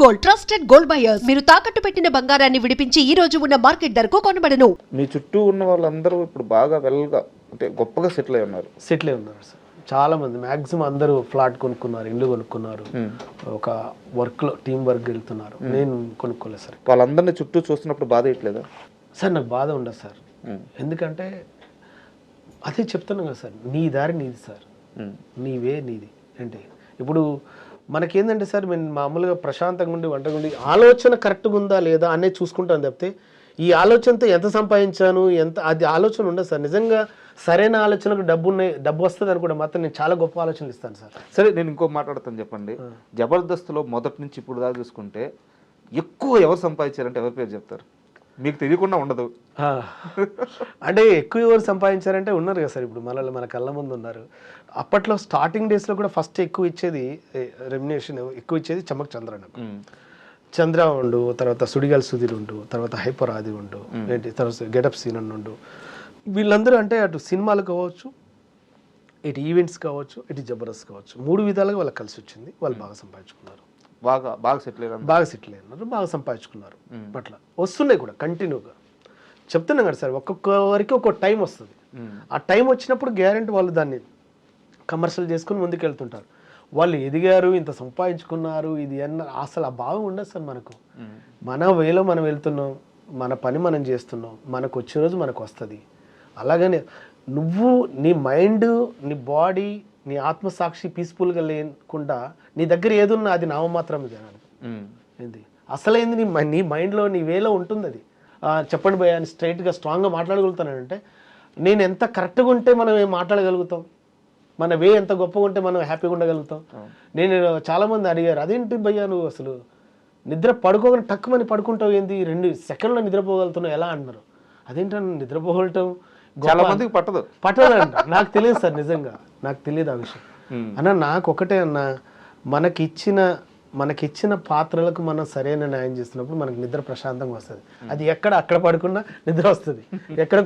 Gold trusted gold buyers మీరు తాకట్టు పెట్టిన బంగారాన్ని విడిపించి ఈ రోజు ఉన్న మార్కెట్ ధరకు కొనబడను. మీ చుట్టూ ఉన్న వాళ్ళందరూ ఇప్పుడు బాగా వెల్గా అంటే గొప్పగా సెటిల్ అయి ఉన్నారు. సార్ చాలా మంది మ్యాక్సిమం అందరూ ఫ్లాట్ కొనుక్కున్నారు, ఇల్లు కొనుక్కున్నారు, ఒక వర్క్లో టీం వర్క్ వెళ్తున్నారు. నేను కొనుక్కోలేదు సార్. వాళ్ళందరినీ చుట్టూ చూస్తున్నప్పుడు బాధ ఇట్లేదా సార్? నాకు బాధ ఉండదు సార్. ఎందుకంటే అదే చెప్తున్నాను కదా సార్, నీ దారి నీది సార్, నీవే నీది. అంటే ఇప్పుడు మనకేంటంటే సార్, మేము మామూలుగా ప్రశాంతంగా ఉండి వంటగా ఉండి ఆలోచన కరెక్ట్గా ఉందా లేదా అనేది చూసుకుంటాను తప్పితే ఈ ఆలోచనతో ఎంత సంపాదించాను ఎంత అది ఆలోచన ఉండదు సార్. నిజంగా సరైన ఆలోచనకు డబ్బు వస్తుంది అనుకుంటే మాత్రం నేను చాలా గొప్ప ఆలోచనలు ఇస్తాను సార్. సరే, నేను ఇంకో మాట్లాడతాను చెప్పండి. జబర్దస్త్లో మొదటి నుంచి ఇప్పుడు దాకా చూసుకుంటే ఎక్కువ ఎవరు సంపాదించారంటే ఎవరి పేరు చెప్తారు? మీకు తెలియకుండా ఉండదు. అంటే ఎక్కువ ఎవరు సంపాదించారంటే ఉన్నారు కదా సార్, ఇప్పుడు మన కళ్ళ ముందు ఉన్నారు. అప్పట్లో స్టార్టింగ్ డేస్లో కూడా ఫస్ట్ ఎక్కువ ఇచ్చేది రెమ్యునేషన్ ఎక్కువ ఇచ్చేది చమక్ చంద్ర. చంద్ర ఉండు, తర్వాత సుడిగాల్ సుధీర్ ఉండు, తర్వాత హైపర్ ఆది ఉండు, ఏంటి తర్వాత గెటప్ సీన్ ఉండు. వీళ్ళందరూ అంటే అటు సినిమాలు కావచ్చు, ఇటు ఈవెంట్స్ కావచ్చు, ఇటు జబర్దస్త్ కావచ్చు, 3 విధాలుగా వాళ్ళకి కలిసి వచ్చింది. వాళ్ళు బాగా సంపాదించుకున్నారు, బాగా సెటిల్ అయ్యారు, బాగా సంపాదించుకున్నారు. అట్లా వస్తున్నాయి కూడా కంటిన్యూగా. చెప్తున్నాం కదా సార్, ఒక్కొక్కరికి ఒక్కొక్క టైం వస్తుంది. ఆ టైం వచ్చినప్పుడు గ్యారెంటీ వాళ్ళు దాన్ని కమర్షియల్ చేసుకుని ముందుకు వెళ్తుంటారు. వాళ్ళు ఎదిగారు, ఇంత సంపాదించుకున్నారు, ఇది అన్న అసలు ఆ భావం ఉండదు సార్ మనకు. మన వేలో మనం వెళ్తున్నాం, మన పని మనం చేస్తున్నాం, మనకు వచ్చే రోజు మనకు వస్తుంది. అలాగనే నువ్వు నీ మైండ్, నీ బాడీ, నీ ఆత్మసాక్షి పీస్ఫుల్గా లేకుండా నీ దగ్గర ఏదున్నా అది నామమాత్రం జనాలు. ఏంది అసలైంది నీ మైండ్లో నీ వేలో ఉంటుంది. అది చెప్పండి భయ్యా అని స్ట్రైట్గా స్ట్రాంగ్గా మాట్లాడగలుగుతానంటే నేను ఎంత కరెక్ట్గా ఉంటే మనం ఏం మాట్లాడగలుగుతాం, మన వే ఎంత గొప్పగా ఉంటే మనం హ్యాపీగా ఉండగలుగుతాం. నేను చాలామంది అడిగారు, అదేంటి భయ్యా నువ్వు అసలు నిద్ర పడుకోగానే టక్కుమని పడుకుంటావు, ఏంది 2 సెకండ్లో నిద్రపోగలుగుతున్నావు ఎలా అంటున్నారు. అదేంటన్నా నిద్రపోగలటం చాలా మందికి పట్టదంట. నాకు తెలియదు సార్, నిజంగా నాకు తెలియదు ఆ విషయం. అన్న నాకు ఒకటే అన్న, మనకిచ్చిన పాత్రలకు మనం సరైన న్యాయం చేస్తున్నప్పుడు మనకు నిద్ర ప్రశాంతంగా వస్తుంది. అది అక్కడ పడుకున్నా నిద్ర వస్తుంది, ఎక్కడ